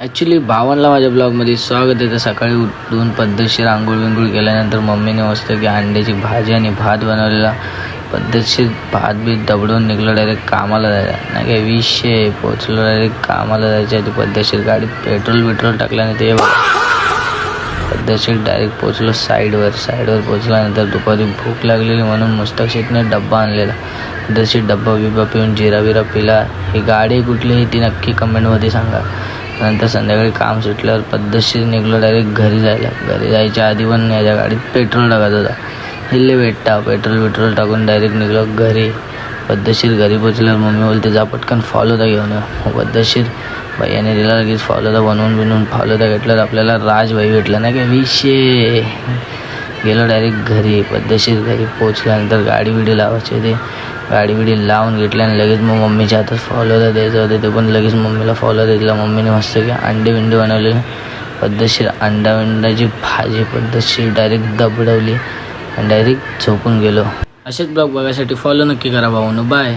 Actually भावांना माझ्या ब्लॉगमध्ये स्वागत आहे. तर सकाळी उठून पद्धतशीर आंघोळ विंघोळ केल्यानंतर मम्मीने मस्त की अंड्याची भाजी आणि भात बनवलेला. पद्धतशीर भात बीत दबडून निघलो डायरेक्ट कामाला जायला. नाही काय विषय पोचलो डायरेक्ट कामाला जायच्या आधी पद्धतशीर गाडीत पेट्रोल टाकल्याने ते पद्धतशीर डायरेक्ट पोचलो साईडवर पोचल्यानंतर दुपारी भूक लागलेली म्हणून मुस्तक शेखने डब्बा आणलेला. पद्धतशीर डब्बा बिब्बा पिऊन जिरा बिरा पिला. ही गाडी कुठली आहे ती नक्की कमेंटमध्ये सांगा. नंतर संध्याकाळी काम सुटल्यावर पद्धतशीर निघलो डायरेक्ट घरी जायच्या आधी पण याच्या गाडीत पेट्रोल टाकत होता. हिल्ले भेटता पेट्रोल टाकून डायरेक्ट निघलो घरी. पद्धतशीर घरी पोचल्यावर मम्मी बोलते जा पटकन फालुदा घेऊन ये. पद्धतशीर भैयाने दिला लगेच फालुदा बनवून फालुदा घेतल्यावर आपल्याला राजभाई भेटला नाही का विषय. गेलो डायरेक्ट घरी. पद्धतशीर घरी पोचल्यानंतर गाडी बिडी लावायची होती. गाडी बिडी लावून घेतल्याने लगेच मग मम्मीच्या हातात फालुदा द्यायचं होतं. ते पण लगेच मम्मीला फालुदा दिला. मम्मीने मस्त की अंडे बिंडे बनवलेले. पद्धतशीर अंड्याची भाजी पद्धतशीर डायरेक्ट दबडवली आणि डायरेक्ट झोपून गेलो. असेच ब्लॉग बघायसाठी फॉलो नक्की करा भाऊनो. बाय.